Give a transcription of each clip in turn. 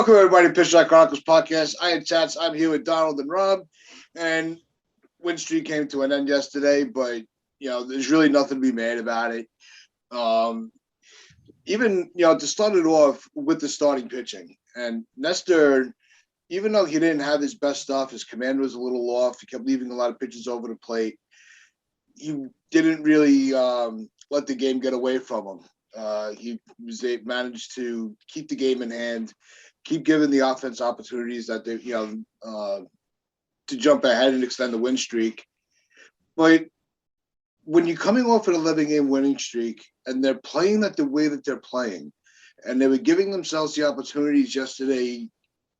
Welcome, everybody, to PinstripeChronicles podcast. I am Tats. I'm here with Donald and Rob. And win streak came to an end yesterday, but, there's really nothing to be mad about it. Even, to start it off with the starting pitching. And Nestor, even though he didn't have his best stuff, his command was a little off. He kept leaving a lot of pitches over the plate. He didn't really let the game get away from him. He managed to keep the game in hand, keep giving the offense opportunities that they, to jump ahead and extend the win streak. But when you're coming off an 11-game winning streak and they're playing that the way that they're playing, and they were giving themselves the opportunities yesterday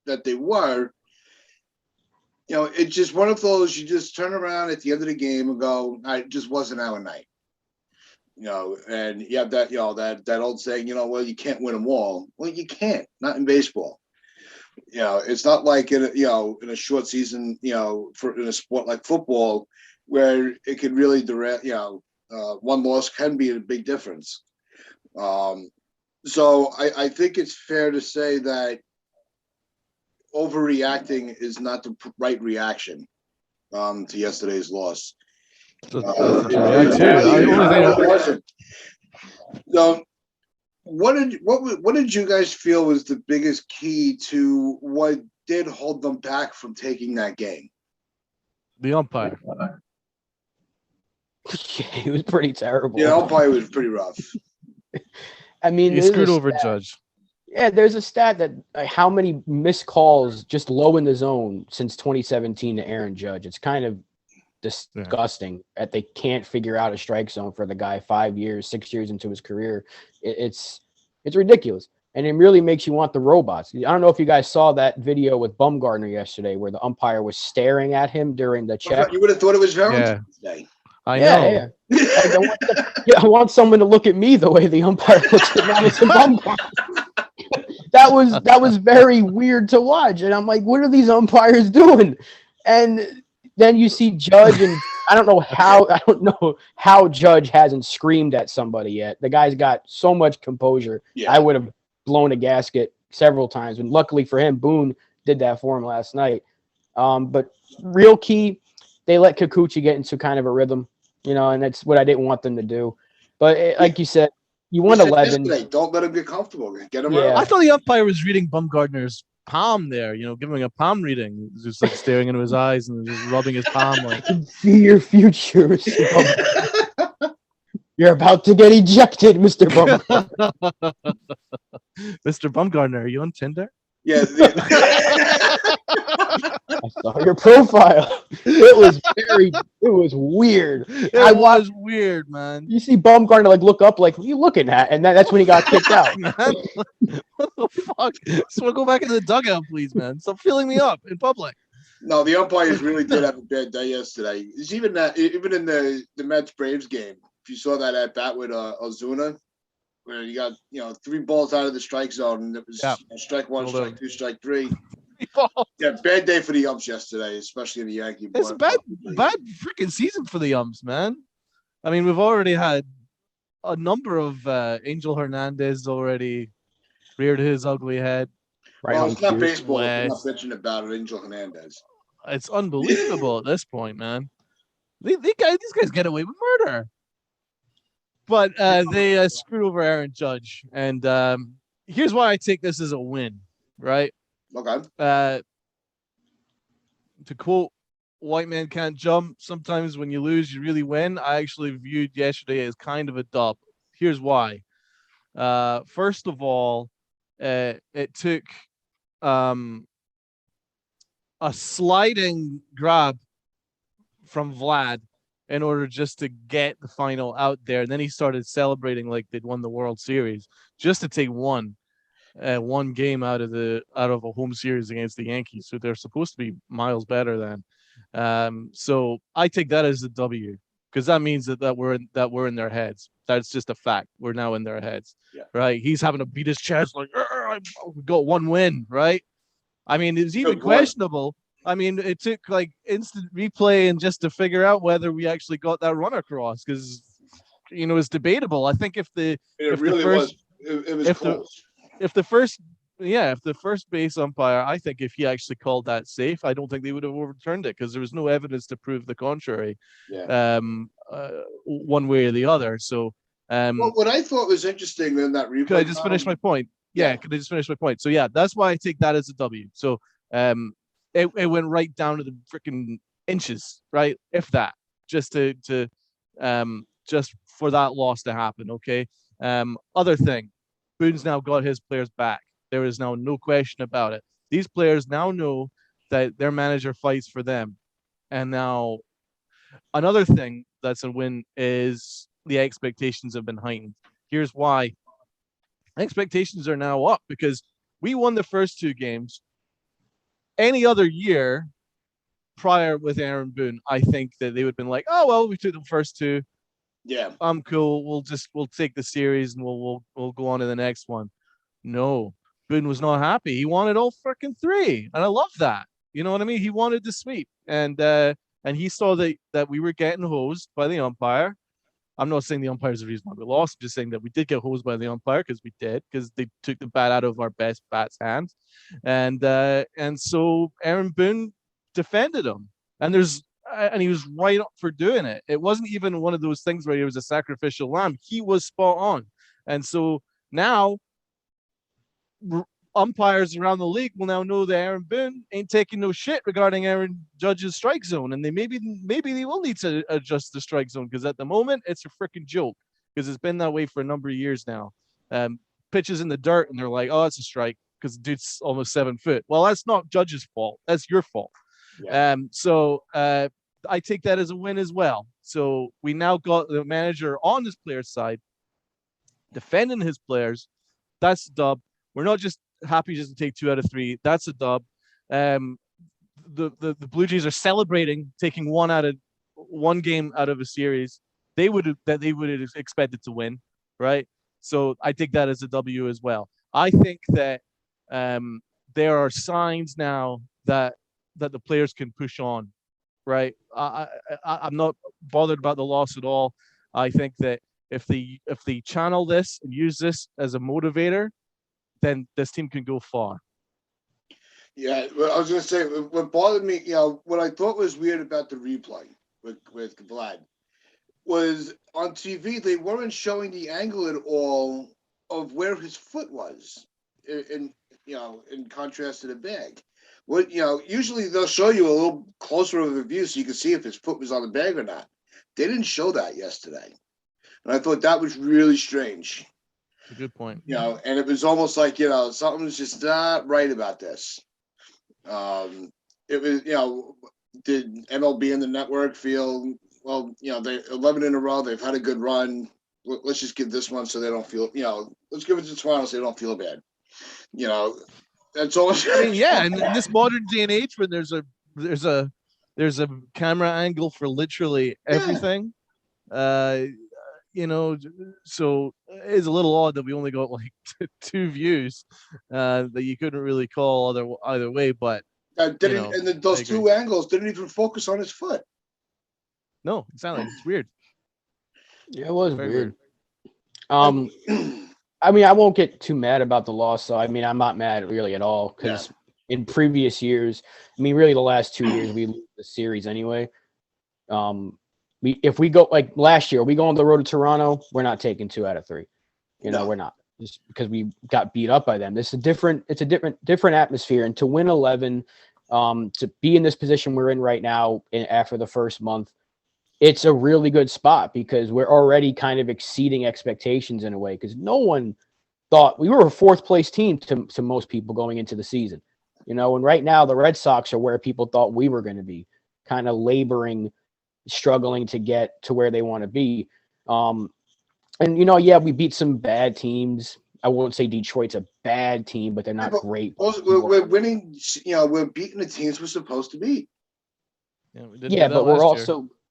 that they were, it's just one of those, you just turn around at the end of the game and go, it just wasn't our night. And you have that, that old saying, well, you can't win them all. Well, you can't, not in baseball. It's not like in a short season, in a sport like football, where it can really direct, one loss can be a big difference. So I think it's fair to say that overreacting is not the right reaction to yesterday's loss. What did you guys feel was the biggest key to what did hold them back from taking that game? The umpire. He was pretty terrible. Yeah, the umpire was pretty rough. I mean, he screwed over Judge. Yeah, there's a stat that how many missed calls just low in the zone since 2017 to Aaron Judge. It's kind of disgusting that they can't figure out a strike zone for the guy 5 years, 6 years into his career. It's ridiculous. And it really makes you want the robots. I don't know if you guys saw that video with Bumgarner yesterday where the umpire was staring at him during the check. You would have thought it was Valentine's Day. I know. Yeah. I want someone to look at me the way the umpire looks at Madison Bumgarner. That was very weird to watch. And I'm like, what are these umpires doing? And then you see Judge, and I don't know how Judge hasn't screamed at somebody yet. The guy's got so much composure. Yeah. I would have blown a gasket several times, and luckily for him, Boone did that for him last night. But real key, they let Kikuchi get into kind of a rhythm, and that's what I didn't want them to do. But like you said, you won 11. Don't let him get comfortable. Get him out. I thought the umpire was reading Bumgarner's palm there, giving him a palm reading, just like staring into his eyes and just rubbing his palm like, I can see your future. You're about to get ejected, Mr. Bumgarner. Mr. Bumgarner, are you on Tinder? Yeah. I saw your profile. It was weird. It was weird, man. You see Bumgarner look up what are you looking at? And that's when he got kicked out. What the fuck? Just want to go back into the dugout, please, man. Stop filling me up in public. No, the umpires really did have a bad day yesterday. It's even in the Mets Braves game. If you saw that at bat with Ozuna, where you got 3 balls out of the strike zone, and it was strike 1, strike 2, strike 3. Yeah, bad day for the umps yesterday, especially in the Yankee. It's a bad freaking season for the umps, man. I mean, we've already had a number of Angel Hernandez already reared his ugly head. Right, well, it's not baseball. I'm not bitching about it, Angel Hernandez. It's unbelievable at this point, man. These guys get away with murder. But they screwed over Aaron Judge. And here's why I take this as a win, right? Okay. To quote White Man Can't Jump, sometimes when you lose, you really win. I actually viewed yesterday as kind of a dub. Here's why. First of all, it took a sliding grab from Vlad in order just to get the final out there. And then he started celebrating like they'd won the World Series just to take one game out of a home series against the Yankees, who they're supposed to be miles better than. So I take that as a W, because that means that we're in their heads. That's just a fact. We're now in their heads, right? He's having to beat his chest like, we got one win, right? I mean, it was even questionable. I mean, it took like instant replay and just to figure out whether we actually got that run across, because it's debatable. I think if the first Yeah, if the first base umpire, I think if he actually called that safe, I don't think they would have overturned it because there was no evidence to prove the contrary, Yeah. one way or the other. So, Well, what I thought was interesting in that could I replay, just finish my point? Yeah, yeah, could I just finish my point? So yeah, that's why I take that as a W. So um it went right down to the freaking inches, right? If that, just to just for that loss to happen. Okay. Other thing, Boone's now got his players back. There is now no question about it. These players now know that their manager fights for them. And now another thing that's a win is the expectations have been heightened. Here's why expectations are now up because we won the first two games. Any other year prior with Aaron Boone, I think that they would have been like, oh well, we took the first two. yeah, I'm cool. We'll take the series and we'll go on to the next one. No, Boone was not happy. He wanted all freaking three, and I love that. You know what I mean? He wanted the sweep, and he saw that we were getting hosed by the umpire. I'm not saying the umpire is the reason why we lost. I'm just saying that we did get hosed by the umpire because we did, because they took the bat out of our best bat's hands. And so Aaron Boone defended him. And he was right up for doing it. It wasn't even one of those things where he was a sacrificial lamb. He was spot on. And so now umpires around the league will now know that Aaron Boone ain't taking no shit regarding Aaron Judge's strike zone, and maybe they will need to adjust the strike zone because at the moment it's a freaking joke because it's been that way for a number of years now. Pitches in the dirt and they're like, oh, it's a strike because the dude's almost 7 foot. Well, that's not Judge's fault. That's your fault. yeah. So I take that as a win as well. So we now got the manager on his player's side defending his players. That's a dub. We're not just happy just to take 2 out of 3. That's a dub. The Blue Jays are celebrating taking one game out of a series. They would have expected to win, right? So I take that as a W as well. I think that there are signs now that the players can push on, right? I'm not bothered about the loss at all. I think that if they channel this and use this as a motivator, then this team can go far. Yeah, well, I was going to say, what bothered me, what I thought was weird about the replay with Vlad was on TV, they weren't showing the angle at all of where his foot was in contrast to the bag. Usually they'll show you a little closer of a view so you can see if his foot was on the bag or not. They didn't show that yesterday. And I thought that was really strange. A good point. And it was almost like, something was just not right about this. It was, did MLB and the network feel, well, they 11 in a row, they've had a good run. Let's just give this one so they don't feel, let's give it to Toronto so they don't feel bad. That's all. I mean, yeah, and in this modern day and age when there's a camera angle for literally everything, so it's a little odd that we only got like 2 views that you couldn't really call either way, but those 2 angles didn't even focus on his foot. No, exactly. It's weird. Yeah, it was weird. I mean, I won't get too mad about the loss, so I mean, I'm not mad really at all because in previous years, I mean, really the last 2 years we lose the series anyway. If we go like last year, we go on the road to Toronto, we're not taking 2 out of 3. We're not, just because we got beat up by them. It's a different atmosphere, and to win 11, to be in this position we're in right now after the first month, it's a really good spot because we're already kind of exceeding expectations in a way because no one thought we were a 4th place team to most people going into the season, and right now the Red Sox are where people thought we were going to be, kind of struggling to get to where they want to be. We beat some bad teams. I won't say Detroit's a bad team, but they're not great. We're winning, we're beating the teams we're supposed to beat. Yeah, but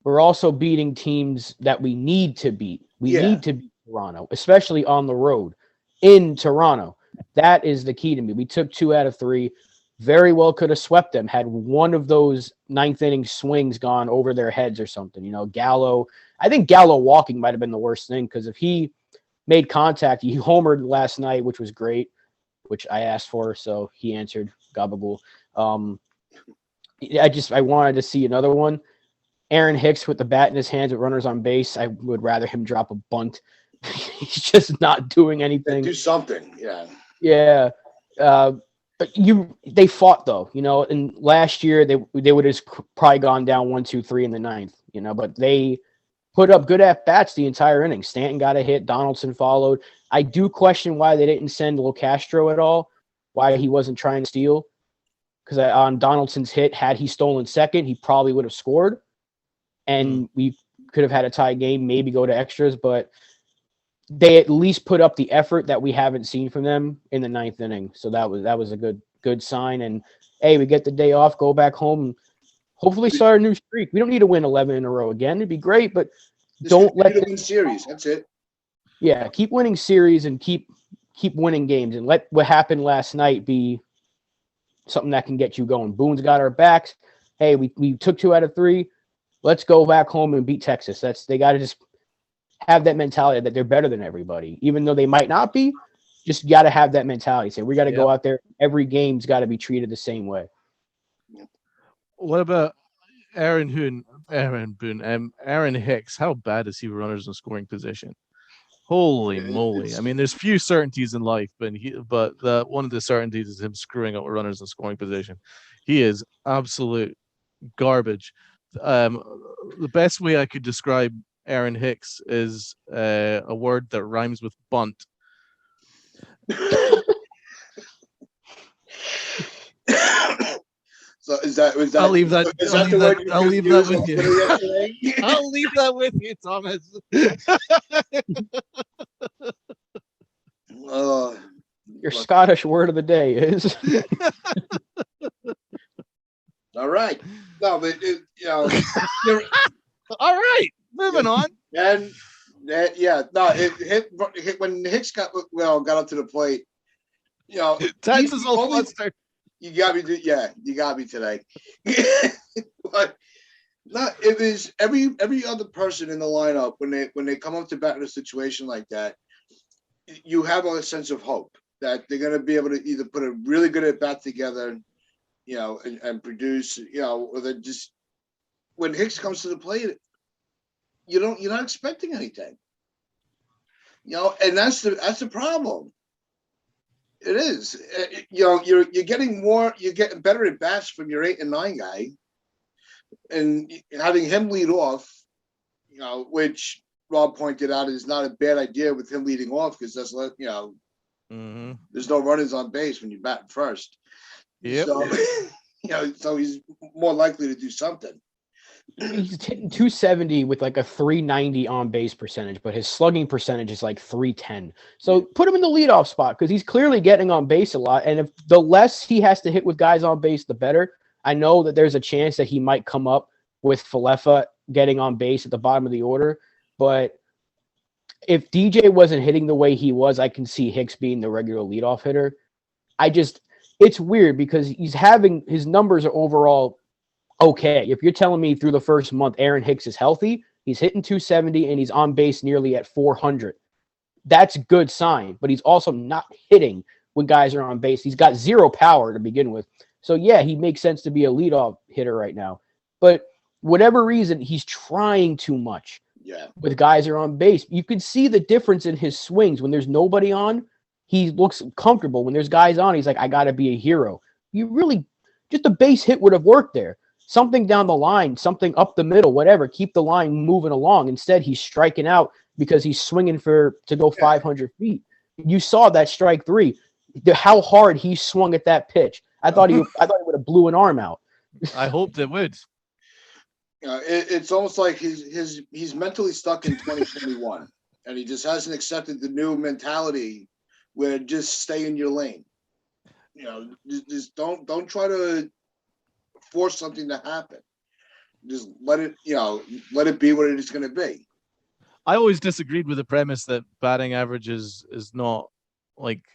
we're also beating teams that we need to beat. We need to beat Toronto, especially on the road in Toronto. That is the key to me. We took 2 out of 3. Very well could have swept them had one of those 9th inning swings gone over their heads or something. Gallo, I think Gallo walking might have been the worst thing because if he made contact, he homered last night, which was great. which I asked for, so he answered. Gabagool. I wanted to see another one. Aaron Hicks with the bat in his hands with runners on base. I would rather him drop a bunt. He's just not doing anything. Do something, yeah. Yeah. But they fought though, and last year they would have probably gone down 1-2-3 in the ninth, but they put up good at bats the entire inning. Stanton got a hit, Donaldson followed. I do question why they didn't send Lil Castro at all, why he wasn't trying to steal. Because on Donaldson's hit, had he stolen second, he probably would have scored. And we could have had a tie game, maybe go to extras, but they at least put up the effort that we haven't seen from them in the ninth inning. So that was a good sign. And hey, we get the day off, go back home, and hopefully start a new streak. We don't need to win 11 in a row again. It'd be great, but don't let them win series. That's it. Yeah, keep winning series and keep winning games, and let what happened last night be something that can get you going. Boone's got our backs. Hey, we took 2 out of 3. Let's go back home and beat Texas. They got to just have that mentality that they're better than everybody, even though they might not be. Just got to have that mentality. Say we got to go out there. Every game's got to be treated the same way. What about Aaron Boone? Aaron Hicks. How bad is he runners in scoring position? Holy moly! I mean, there's few certainties in life, but one of the certainties is him screwing up runners in scoring position. He is absolute garbage. The best way I could describe Aaron Hicks is a word that rhymes with bunt. So is that I'll leave that. I'll leave that with you. I'll leave that with you, Thomas. Your Scottish word of the day is. All right. No, but all right. Moving on. And it hit when Hicks got up to the plate. Tats is all flustered. You got me. You got me today. But it was every other person in the lineup when they come up to bat in a situation like that, you have a sense of hope that they're going to be able to either put a really good at bat together, and produce, or they just when Hicks comes to the plate, you're not expecting anything, and that's the problem. It is, you're getting better at bats from your 8 and 9 guy, and having him lead off, which Rob pointed out is not a bad idea with him leading off because that's there's no runners on base when you bat first. Yep. So, so he's more likely to do something. He's hitting 270 with like a 390 on base percentage, but his slugging percentage is like 310. So put him in the leadoff spot because he's clearly getting on base a lot. And if the less he has to hit with guys on base, the better. I know that there's a chance that he might come up with Falefa getting on base at the bottom of the order. But if DJ wasn't hitting the way he was, I can see Hicks being the regular leadoff hitter. It's weird because his numbers are overall okay. If you're telling me through the first month Aaron Hicks is healthy, he's hitting 270 and he's on base nearly at 400. That's a good sign, but he's also not hitting when guys are on base. He's got zero power to begin with. So yeah, he makes sense to be a leadoff hitter right now. But whatever reason, he's trying too much. Yeah. With guys are on base. You can see the difference in his swings. When there's nobody on, he looks comfortable. When there's guys on, he's like, I got to be a hero. Just a base hit would have worked there. Something down the line, something up the middle, whatever. Keep the line moving along. Instead, he's striking out because he's swinging to go 500 feet. You saw that strike 3. How hard he swung at that pitch. I thought he would have blew an arm out. I hoped it would. It's almost like he's mentally stuck in 2021, and he just hasn't accepted the new mentality where just stay in your lane. Just don't try to force something to happen. Just let it be what it is going to be. I always disagreed with the premise that batting average is not like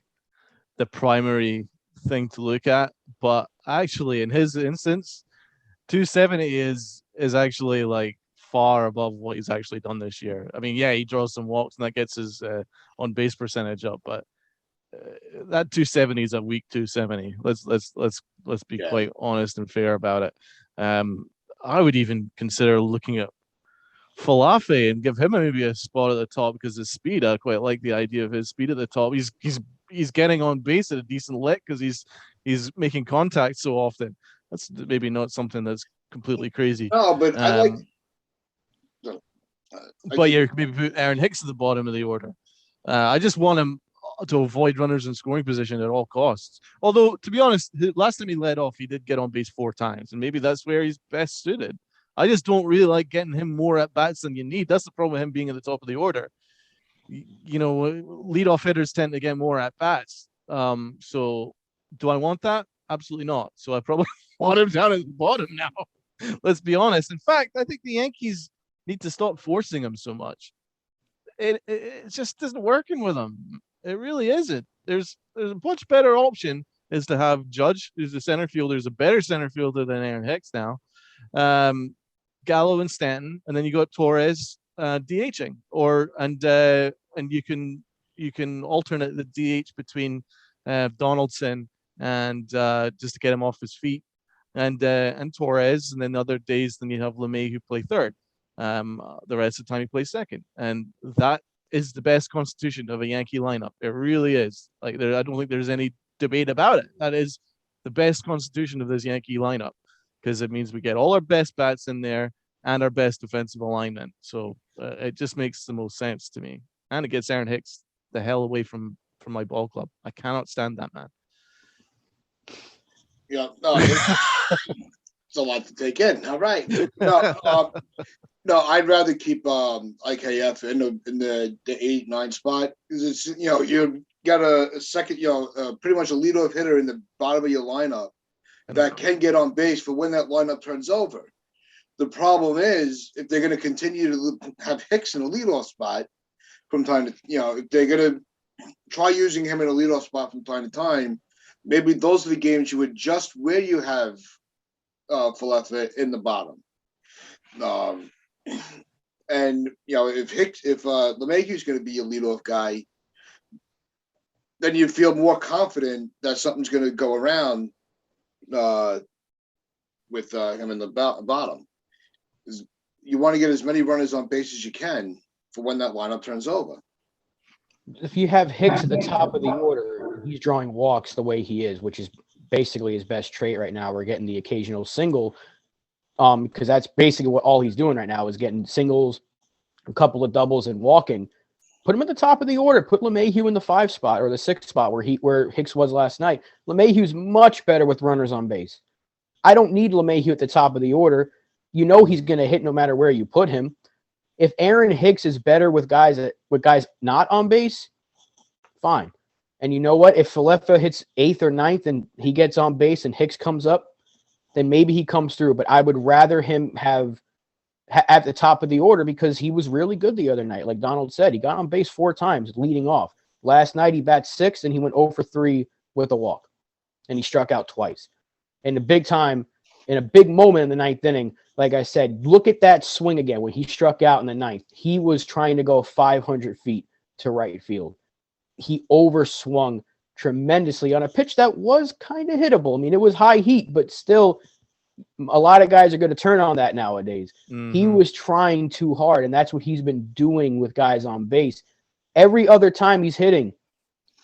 the primary thing to look at, but actually in his instance, 270 is actually like far above what he's actually done this year. I mean, yeah, he draws some walks and that gets his on base percentage up, but that 270 is a weak 270. Let's be quite honest and fair about it. I would even consider looking at Falafe and give him maybe a spot at the top because his speed. I quite like the idea of his speed at the top. He's getting on base at a decent lick because he's making contact so often. That's maybe not something that's completely crazy. No, but I like. But yeah, maybe put Aaron Hicks at the bottom of the order. I just want him to avoid runners in scoring position at all costs. Although, to be honest, last time he led off, he did get on base 4 times, and maybe that's where he's best suited. I just don't really like getting him more at bats than you need. That's the problem with him being at the top of the order. You know, leadoff hitters tend to get more at bats. So, do I want that? Absolutely not. So I probably want him down at the bottom now. Let's be honest. In fact, I think the Yankees need to stop forcing him so much. It just isn't working with him. It really isn't. There's a much better option is to have Judge, who's the center fielder, is a better center fielder than Aaron Hicks now. Gallo and Stanton, and then you got Torres DHing, and you can alternate the DH between Donaldson and just to get him off his feet, and Torres, and then other days then you have LeMahieu play third. The rest of the time he plays second, and that is the best constitution of a Yankee lineup. It really is. Like I don't think there's any debate about it. That is the best constitution of this Yankee lineup because it means we get all our best bats in there and our best defensive alignment. So it just makes the most sense to me, and it gets Aaron Hicks the hell away from my ball club. I cannot stand that man. Yeah, no, it's a lot to take in. All right, no, I'd rather keep IKF in the 8-9 spot because it's you've got a second pretty much a leadoff hitter in the bottom of your lineup that can get on base for when that lineup turns over. The problem is if they're going to continue to have Hicks in a leadoff spot from time to if they're going to try using him in a leadoff spot from time to time, maybe those are the games you adjust where you have Falefa in the bottom. And if LeMahieu is going to be a leadoff guy, then you feel more confident that something's going to go around with him in the bottom. You want to get as many runners on base as you can for when that lineup turns over. If you have Hicks at the top of the order, he's drawing walks the way he is, which is basically his best trait right now. We're getting the occasional single. Because that's basically what all he's doing right now is getting singles, a couple of doubles, and walking. Put him at the top of the order. Put LeMahieu in the 5 spot or the 6 spot where Hicks was last night. LeMahieu's much better with runners on base. I don't need LeMahieu at the top of the order. You know he's going to hit no matter where you put him. If Aaron Hicks is better with guys not on base, fine. And you know what? If Falefa hits 8th or 9th and he gets on base and Hicks comes up, then maybe he comes through. But I would rather him have at the top of the order because he was really good the other night. Like Donald said, he got on base 4 times leading off. Last night he bats 6 and he went 0 for 3 with a walk. And he struck out twice. In a big moment in the 9th inning, like I said, look at that swing again when he struck out in the 9th. He was trying to go 500 feet to right field. He overswung tremendously on a pitch that was kind of hittable. I mean, it was high heat, but still a lot of guys are going to turn on that nowadays. Mm-hmm. He was trying too hard, and that's what he's been doing with guys on base. Every other time he's hitting,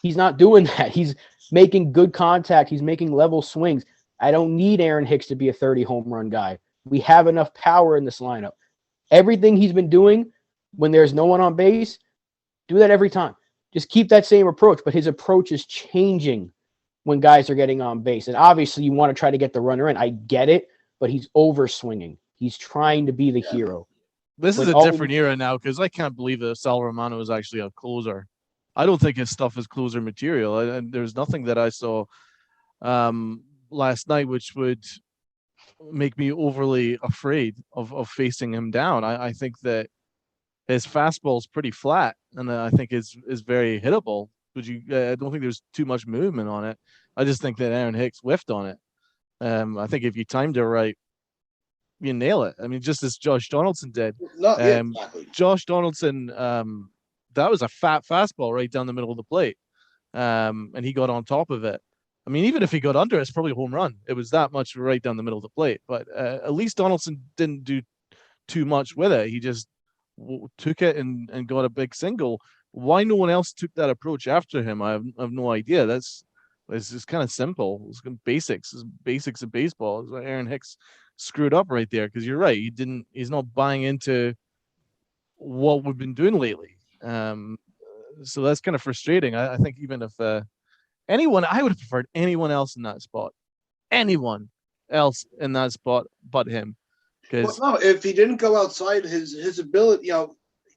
he's not doing that. He's making good contact. He's making level swings. I don't need Aaron Hicks to be a 30 home run guy. We have enough power in this lineup. Everything he's been doing when there's no one on base, do that every time. Just keep that same approach, but his approach is changing when guys are getting on base. And obviously you want to try to get the runner in. I get it, but he's over-swinging. He's trying to be the hero. This is a different era now because I can't believe that Sal Romano is actually a closer. I don't think his stuff is closer material. And there's nothing that I saw last night which would make me overly afraid of facing him down. I think that his fastball is pretty flat, and I think is very hittable. But I don't think there's too much movement on it. I just think that Aaron Hicks whiffed on it. I think if you timed it right, you nail it. I mean, just as Josh Donaldson did. Exactly. Josh Donaldson, that was a fat fastball right down the middle of the plate. and he got on top of it. I mean, even if he got under, it's probably a home run. It was that much right down the middle of the plate. But at least Donaldson didn't do too much with it. He just took it and got a big single. Why no one else took that approach after him, I have no idea. It's just kind of simple. It's basics of baseball. It's like Aaron Hicks screwed up right there, because you're right. He's not buying into what we've been doing lately. So that's kind of frustrating. I think even if anyone, I would have preferred anyone else in that spot. Anyone else in that spot but him. Well, no, if he didn't go outside his ability,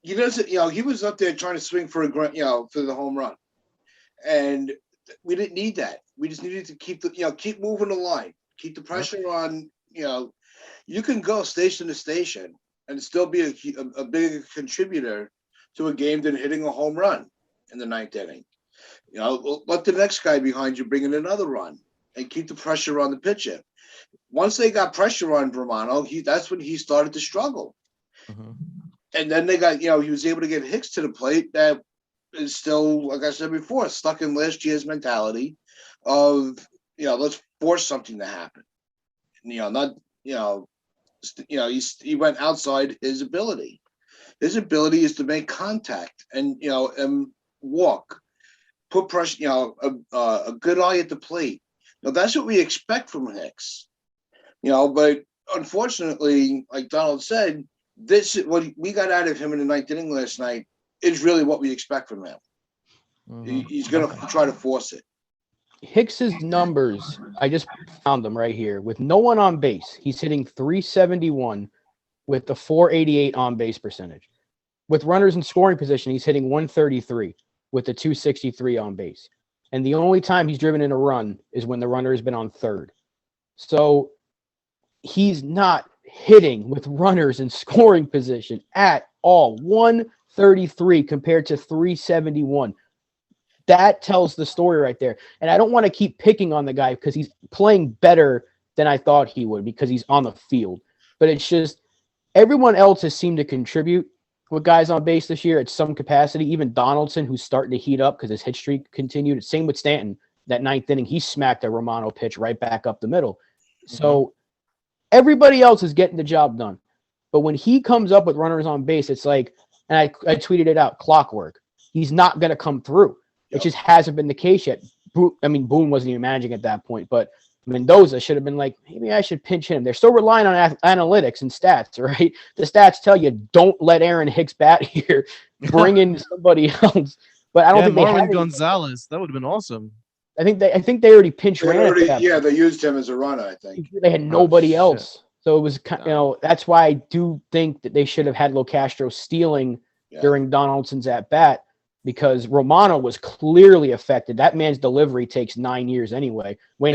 he doesn't. He was up there trying to swing for for the home run, and we didn't need that. We just needed to keep moving the line, keep the pressure on. You can go station to station and still be a big contributor to a game than hitting a home run in the ninth inning. Let the next guy behind you bring in another run and keep the pressure on the pitcher. Once they got pressure on Romano, that's when he started to struggle. Mm-hmm. And then they got, he was able to get Hicks to the plate. That is still, like I said before, stuck in last year's mentality of, let's force something to happen. Not, he went outside his ability. His ability is to make contact and walk, put pressure, a good eye at the plate. That's what we expect from Hicks. But unfortunately, like Donald said, what we got out of him in the ninth inning last night is really what we expect from him. Mm-hmm. He's going to try to force it. Hicks's numbers, I just found them right here. With no one on base, he's hitting .371 with the .488 on base percentage. With runners in scoring position, he's hitting .133 with the .263 on base. And the only time he's driven in a run is when the runner has been on third. So he's not hitting with runners in scoring position at all. 133 compared to 371. That tells the story right there. And I don't want to keep picking on the guy because he's playing better than I thought he would because he's on the field. But it's just everyone else has seemed to contribute with guys on base this year at some capacity. Even Donaldson, who's starting to heat up because his hit streak continued. Same with Stanton. That ninth inning, he smacked a Romano pitch right back up the middle. Mm-hmm. So everybody else is getting the job done. But when he comes up with runners on base, it's like, and I tweeted it out, clockwork. He's not going to come through. It just hasn't been the case yet. Boone wasn't even managing at that point, but Mendoza should have been like, maybe I should pinch him. They're still relying on analytics and stats, right? The stats tell you don't let Aaron Hicks bat here. Bring in somebody else. But I don't think Marwin Gonzalez. That would have been awesome. I think they already pinch ran. They used him as a runner. I think they had nobody else, so it was that's why I do think that they should have had Locastro stealing during Donaldson's at bat. Because Romano was clearly affected. That man's delivery takes 9 years anyway. He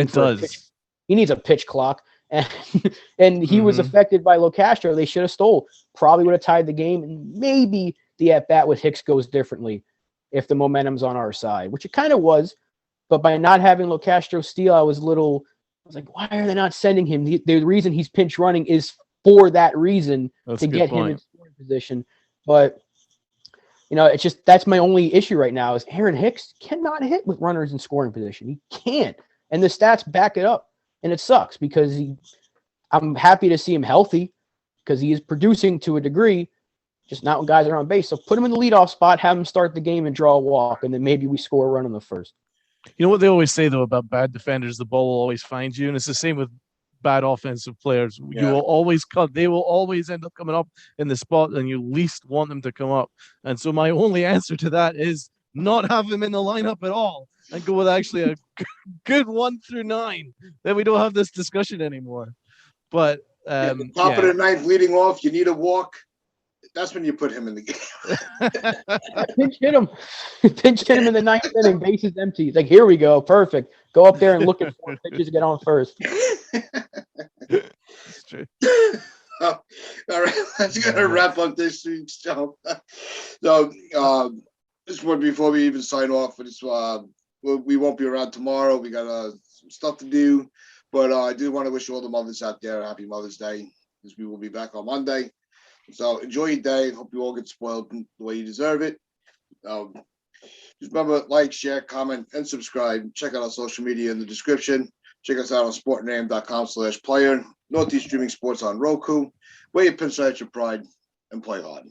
needs a pitch clock. And he was affected by Locastro. They should have stole. Probably would have tied the game. And maybe the at-bat with Hicks goes differently if the momentum's on our side, which it kind of was. But by not having Locastro steal, I was like, why are they not sending him? The reason he's pinch running is for that reason, to get him in scoring position. But it's just that's my only issue right now is Aaron Hicks cannot hit with runners in scoring position. He can't. And the stats back it up. And it sucks because I'm happy to see him healthy because he is producing to a degree, just not when guys are on base. So put him in the leadoff spot, have him start the game and draw a walk, and then maybe we score a run in the first. You know what they always say, though, about bad defenders? The ball will always find you. And it's the same with bad offensive players. You will always they will always end up coming up in the spot and you least want them to come up. And so my only answer to that is not have him in the lineup at all and go with actually a good 1 through 9. Then we don't have this discussion anymore. But top of the ninth leading off, you need a walk. That's when you put him in the game. Pinch hit him. Pinch hit him in the ninth inning. Bases empty. It's like, here we go. Perfect. Go up there and look at 4 pitches to get on first. That's true. All right. Let's go to wrap up this week's show. So, this one before we even sign off. We won't be around tomorrow. We got some stuff to do. But I do want to wish all the mothers out there a happy Mother's Day because we will be back on Monday. So enjoy your day. Hope you all get spoiled the way you deserve it. Just remember, like, share, comment, and subscribe. Check out our social media in the description. Check us out on sportname.com/player. Northeast Streaming Sports on Roku. Wear your pinstripes with pride and play hard.